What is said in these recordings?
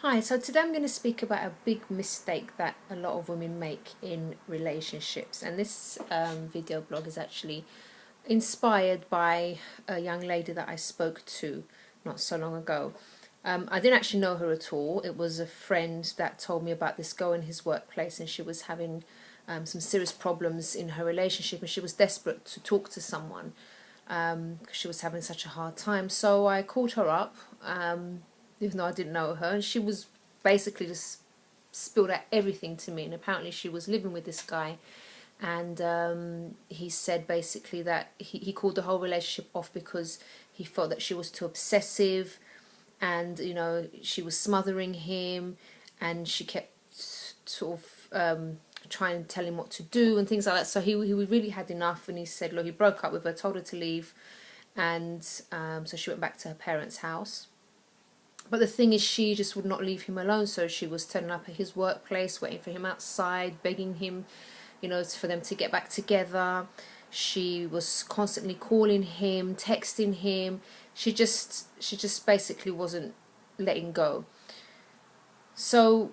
Hi, so today I'm going to speak about a big mistake that a lot of women make in relationships. And this video blog is actually inspired by a young lady that I spoke to not so long ago. I didn't actually know her at all. It was a friend that told me about this girl in his workplace, and she was having some serious problems in her relationship, and she was desperate to talk to someone because she was having such a hard time. So I called her up. Even though I didn't know her, and she was basically just spilled out everything to me. And apparently she was living with this guy, and he said basically that he called the whole relationship off because he felt that she was too obsessive, and she was smothering him, and she kept sort of trying to tell him what to do and things like that. So he really had enough, and he said, look, he broke up with her, told her to leave, and so she went back to her parents' house. But the thing is, she just would not leave him alone. So she was turning up at his workplace, waiting for him outside, begging him, for them to get back together. She was constantly calling him, texting him. She just basically wasn't letting go. So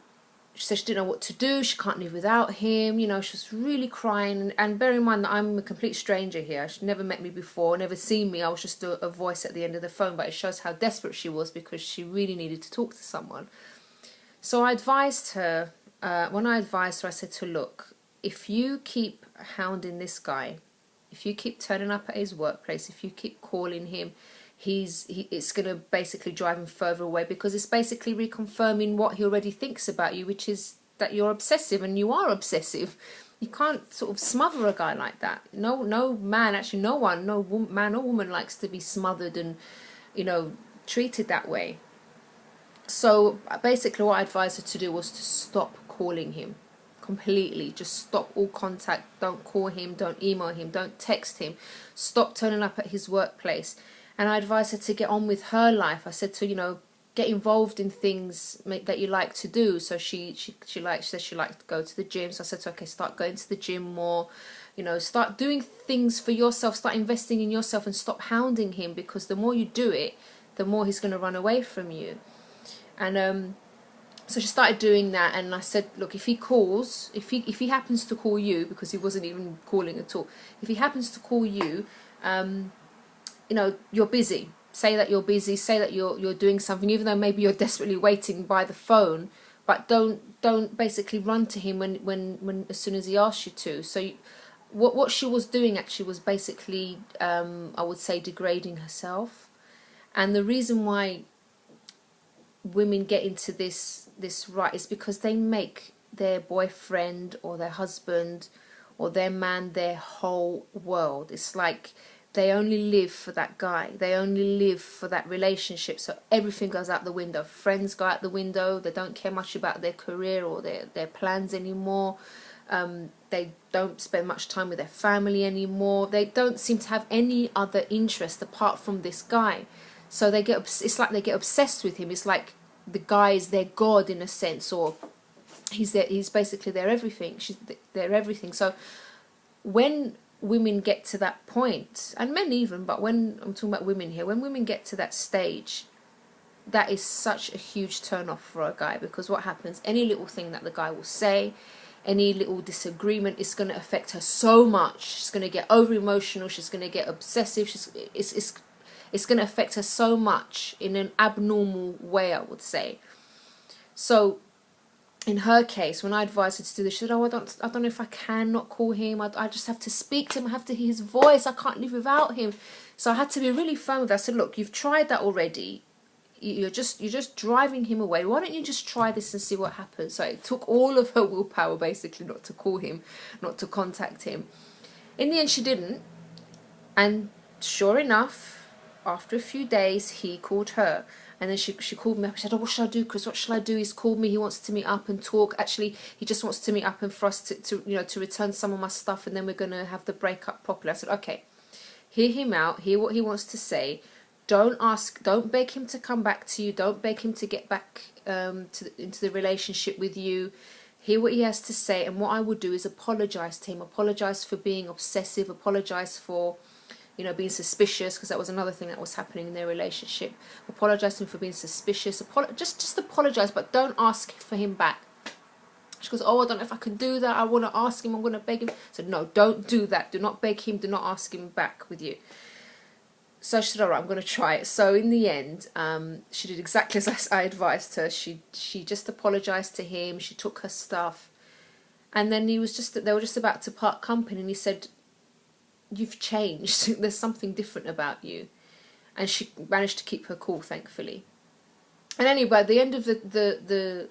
she said she didn't know what to do. She can't live without him. She was really crying. And bear in mind that I'm a complete stranger here. She never met me before, never seen me. I was just a voice at the end of the phone. But it shows how desperate she was, because she really needed to talk to someone. So I advised her, when I advised her, I said to her, look, if you keep hounding this guy, if you keep turning up at his workplace, if you keep calling him, it's going to basically drive him further away, because it's basically reconfirming what he already thinks about you, which is that you're obsessive, and you are obsessive. You can't sort of smother a guy like that. No man, actually no one, man or woman likes to be smothered and treated that way. So basically what I advised her to do was to stop calling him completely. Just stop all contact. Don't call him, don't email him, don't text him. Stop turning up at his workplace. And I advised her to get on with her life. I said to, get involved in things that you like to do. So she said she liked to go to the gym. So I said to her, okay, start going to the gym more. Start doing things for yourself. Start investing in yourself, and stop hounding him, because the more you do it, the more he's going to run away from you. And so she started doing that, and I said, look, if he calls, if he happens to call you, because he wasn't even calling at all, if he happens to call you, you're busy. Say that you're busy. Say that you're doing something, even though maybe you're desperately waiting by the phone. But don't basically run to him when as soon as he asks you to. So what she was doing actually was basically, I would say, degrading herself. And the reason why women get into this rut is because they make their boyfriend or their husband or their man their whole world. It's like they only live for that guy. They only live for that relationship. So everything goes out the window. Friends go out the window. They don't care much about their career or their plans anymore. They don't spend much time with their family anymore. They don't seem to have any other interest apart from this guy. So it's like they get obsessed with him. It's like the guy is their god in a sense, or he's basically their everything. She's their everything. So when women get to that point, and men even, but when I'm talking about women here, when women get to that stage, that is such a huge turn off for a guy, because what happens, any little thing that the guy will say, any little disagreement, is going to affect her so much. She's going to get over emotional, she's going to get obsessive, it's going to affect her so much in an abnormal way, I would say. So in her case, when I advised her to do this, she said, oh, I don't know if I can not call him. I just have to speak to him. I have to hear his voice. I can't live without him. So I had to be really firm with her. I said, look, you've tried that already. You're just driving him away. Why don't you just try this and see what happens? So it took all of her willpower, basically, not to call him, not to contact him. In the end, she didn't. And sure enough, after a few days, he called her. And then she called me up. She said, oh, what should I do, Chris? What shall I do? He's called me. He wants to meet up and talk. Actually, he just wants to meet up and for us to return some of my stuff, and then we're going to have the breakup properly. I said, okay, hear him out. Hear what he wants to say. Don't beg him to come back to you. Don't beg him to get back into the relationship with you. Hear what he has to say. And what I would do is apologize to him. Apologize for being obsessive. Apologize for you know, being suspicious, because that was another thing that was happening in their relationship. Apologise to him for being suspicious. Just apologise, but don't ask for him back. She goes, oh, I don't know if I can do that. I want to ask him. I'm going to beg him. So no, don't do that. Do not beg him. Do not ask him back with you. So she said, all right, I'm going to try it. So in the end, she did exactly as I advised her. She just apologised to him. She took her stuff. And then they were just about to part company. And he said, you've changed. There's something different about you. And she managed to keep her cool, thankfully. And anyway, at the end of the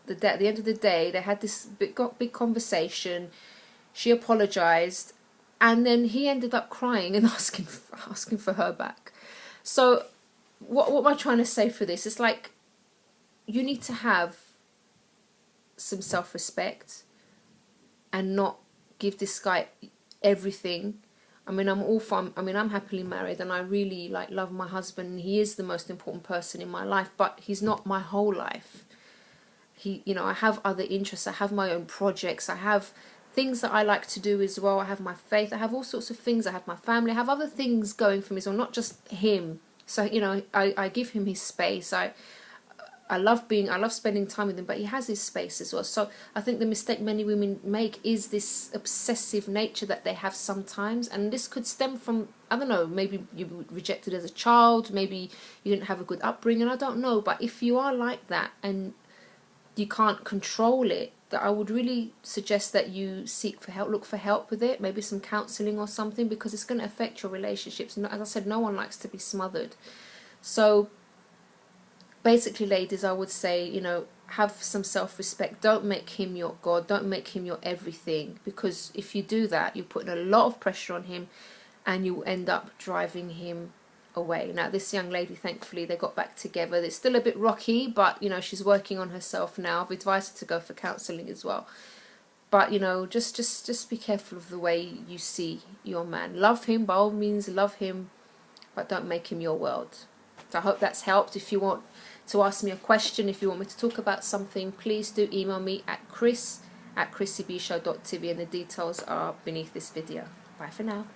end of the day, they had this big conversation. She apologized, and then he ended up crying and asking for her back. So what am I trying to say for this? It's like, you need to have some self-respect and not give this guy everything. I mean, I'm happily married, and I really love my husband. He is the most important person in my life, but he's not my whole life. You know, I have other interests. I have my own projects. I have things that I like to do as well. I have my faith. I have all sorts of things. I have my family. I have other things going for me as well, not just him. So, you know, I give him his space. I love spending time with him, but he has his space as well. So I think the mistake many women make is this obsessive nature that they have sometimes, and this could stem from, I don't know, maybe you were rejected as a child, maybe you didn't have a good upbringing, I don't know. But if you are like that and you can't control it, that I would really suggest that you seek for help, look for help with it, maybe some counselling or something, because it's going to affect your relationships. And as I said, no one likes to be smothered. So basically, ladies, I would say, you know, have some self-respect. Don't make him your God. Don't make him your everything, because if you do that, you're putting a lot of pressure on him and you end up driving him away. Now, this young lady, thankfully, they got back together. It's still a bit rocky, but, you know, she's working on herself now. I've advised her to go for counselling as well. But, you know, just be careful of the way you see your man. Love him, by all means, love him, but don't make him your world. So I hope that's helped. If you want to ask me a question, if you want me to talk about something, please do email me at chris@chrissybshow.tv, and the details are beneath this video. Bye for now.